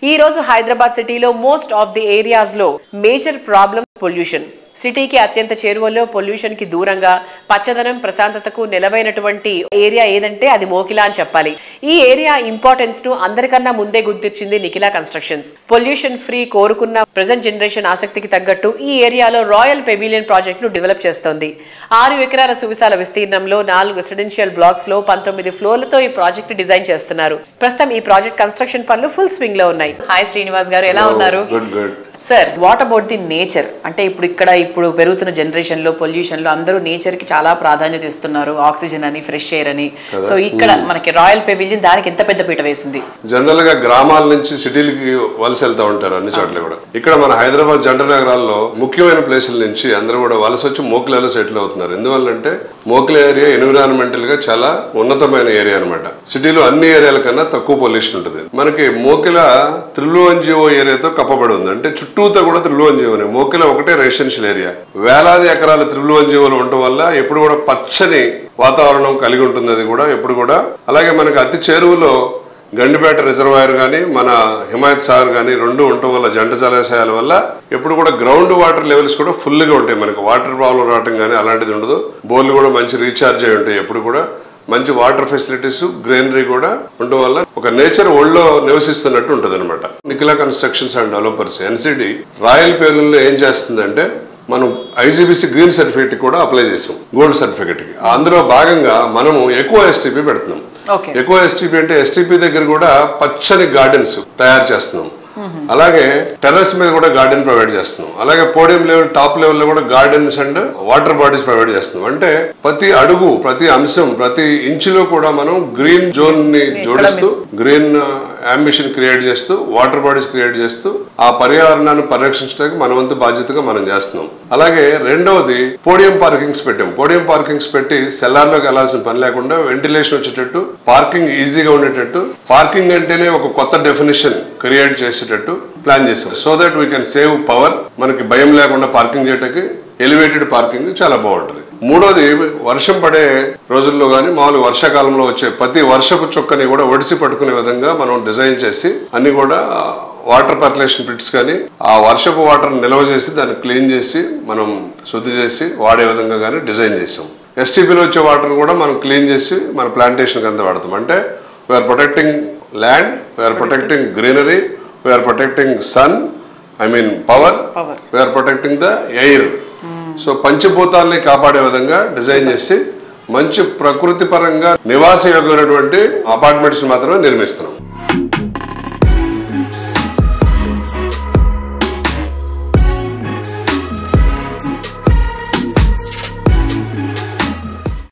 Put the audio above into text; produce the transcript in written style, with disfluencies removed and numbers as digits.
ఈ రోజు హైదరాబాద్ సిటీలో మోస్ట్ ఆఫ్ ది ఏరియాస్ లో మేజర్ ప్రాబ్లమ్ పొల్యూషన్. సిటీకి అత్యంత చేరువలో పొల్యూషన్ కి దూరంగా పచ్చదనం ప్రశాంతతకు నెలవైనటువంటి ఏరియా ఏదంటే అది మోకిలా అని చెప్పాలి. ఈ ఏరియా ఇంపార్టెన్స్ ను అందరికన్నా ముందే గుర్తించింది నిఖిలా కన్స్ట్రక్షన్స్. పొల్యూషన్ ఫ్రీ కోరుకున్న ప్రెజెంట్ జనరేషన్ ఆసక్తికి తగ్గట్టు ఈ ఏరియాలో రాయల్ పెవిలియన్ ప్రాజెక్ట్ ను డెవలప్ చేస్తోంది. 6 ఎకరాల సువిశాల విస్తీర్ణంలో 4 రెసిడెన్షియల్ బ్లాక్స్ లో 19 ఫ్లోర్లతో ఈ ప్రాజెక్ట్ డిజైన్ చేస్తున్నారు. ప్రస్తుతం ఈ ప్రాజెక్ట్ కన్స్ట్రక్షన్ పనులు ఫుల్ స్వింగ్ లో ఉన్నాయి. హాయ్ శ్రీనివాస్ గారు, ఎలా ఉన్నారు? Sir, what about the nature? అంటే ఇప్పుడు పెరుగుతున్న జనరేషన్ లో పొల్యూషన్ లో అందరూ నేచర్ కి చాలా ప్రాధాన్యత ఇస్తున్నారు. ఆక్సిజన్ అని, ఫ్రెష్ ఎయిర్ అని. సో ఇక్కడ మనకి రాయల్ పెవిలియన్ దానికి ఎంత పెద్ద పీట వేసింది. జనరల్ గా గ్రామాల నుంచి సిటీలకి వలస వెళ్తా ఉంటారు అన్ని చోట్ల కూడా. ఇక్కడ మన హైదరాబాద్ జంట నగరాల్లో ముఖ్యమైన ప్లేసుల నుంచి అందరూ కూడా వలస వచ్చి మోకిలాలో సెటిల్ అవుతున్నారు. ఎందువల్లంటే మోకిలా ఏరియా ఎన్విరాన్మెంటల్ గా చాలా ఉన్నతమైన ఏరియా అనమాట. సిటీలో అన్ని ఏరియాల కన్నా తక్కువ పొల్యూషన్ ఉంటుంది. మనకి మోకిలా త్రిలువన్జిఓ ఏరియాతో కప్పబడి ఉంది. అంటే చుట్టూతో కూడా త్రిలువన్జిఓనే. మోకిలా ఒకటే రెసిడెన్షియల్ ఏరియా. వేలాది ఎకరాల త్రిలువన్జిఓలు ఉండటం వల్ల ఎప్పుడు కూడా పచ్చని వాతావరణం కలిగి ఉంటుంది. అది కూడా ఎప్పుడు కూడా అలాగే మనకి అతి చేరువలో గండిపేట రిజర్వాయర్ కానీ మన హిమాయత్ సాగర్ కానీ రెండు ఉండటం వల్ల జంట జలాశయాల వల్ల ఎప్పుడు కూడా గ్రౌండ్ వాటర్ లెవెల్స్ కూడా ఫుల్గా ఉంటాయి. మనకి వాటర్ ప్రాబ్లం రావటం కానీ అలాంటిది ఉండదు. బోర్లు కూడా మంచి రీఛార్జ్ అయి ఉంటాయి. ఎప్పుడు కూడా మంచి వాటర్ ఫెసిలిటీస్, గ్రీనరీ కూడా ఉండటం వల్ల ఒక నేచర్ ఒళ్ళో నివసిస్తున్నట్టు ఉంటుంది అనమాట. Nikhila constructions and developers NCD royal pavilion ఏం చేస్తుందంటే మనం ఐజీబీసీ గ్రీన్ సర్టిఫికేట్ కూడా అప్లై చేసాం, గోల్డ్ సర్టిఫికేట్ కి. అందులో భాగంగా మనము ఎక్కువ ఎస్టీపీ పెడుతున్నాం. ఎక్కువ ఎస్టీపీ అంటే ఎస్టీపీ దగ్గర కూడా పచ్చని గార్డెన్స్ తయారు చేస్తున్నాం. అలాగే టెర్రస్ మీద కూడా గార్డెన్ ప్రొవైడ్ చేస్తున్నాం. అలాగే పోడియం లెవెల్, టాప్ లెవెల్ లో కూడా gardens and water bodies provide చేస్తున్నాం. అంటే ప్రతి అడుగు, ప్రతి అంశం, ప్రతి ఇంచులో కూడా మనం గ్రీన్ జోన్ ని జోడిస్తూ, గ్రీన్ అంబిషన్ క్రియేట్ చేస్తూ, వాటర్ బాడీస్ క్రియేట్ చేస్తూ ఆ పర్యావరణాన్ని పరిరక్షించడానికి మన వంతు బాధ్యతగా మనం చేస్తున్నాం. అలాగే రెండవది పోడియం పార్కింగ్స్ పెట్టాం. పోడియం పార్కింగ్స్ పెట్టి సెల్లార్లోకి వెళ్లాల్సిన పని లేకుండా వెంటిలేషన్ వచ్చేటట్టు, పార్కింగ్ ఈజీగా ఉండేటట్టు, పార్కింగ్ అంటేనే ఒక కొత్త డెఫినేషన్ క్రియేట్ చేసేటట్టు ప్లాన్ చేసాం. So that we can save power. మనకి భయం లేకుండా పార్కింగ్ చేయడానికి ఎలివేటెడ్ పార్కింగ్ చాలా బాగుంటుంది. మూడోది, వర్షం పడే రోజుల్లో కానీ మామూలు వర్షాకాలంలో వచ్చే ప్రతి వర్షపు చుక్కని కూడా ఒడిసి పట్టుకునే విధంగా మనం డిజైన్ చేసి అన్ని కూడా వాటర్ పర్కులేషన్ పిట్స్ కానీ ఆ వర్షపు వాటర్ నిల్వ చేసి దాన్ని క్లీన్ చేసి మనం శుద్ధి చేసి వాడే విధంగా కానీ డిజైన్ చేసాం. ఎస్టీపీలో వచ్చే వాటర్ కూడా మనం క్లీన్ చేసి మన ప్లాంటేషన్కి అంతా వాడతాం. అంటే we are protecting land, we are protecting greenery, we are protecting sun, power, we are protecting the air. So పంచభూతాల్ని కాపాడే విధంగా డిజైన్ చేసి మంచి ప్రకృతి పరంగా నివాస యోగ్యమైనటువంటి అపార్ట్మెంట్స్ మాత్రమే నిర్మిస్తున్నాం.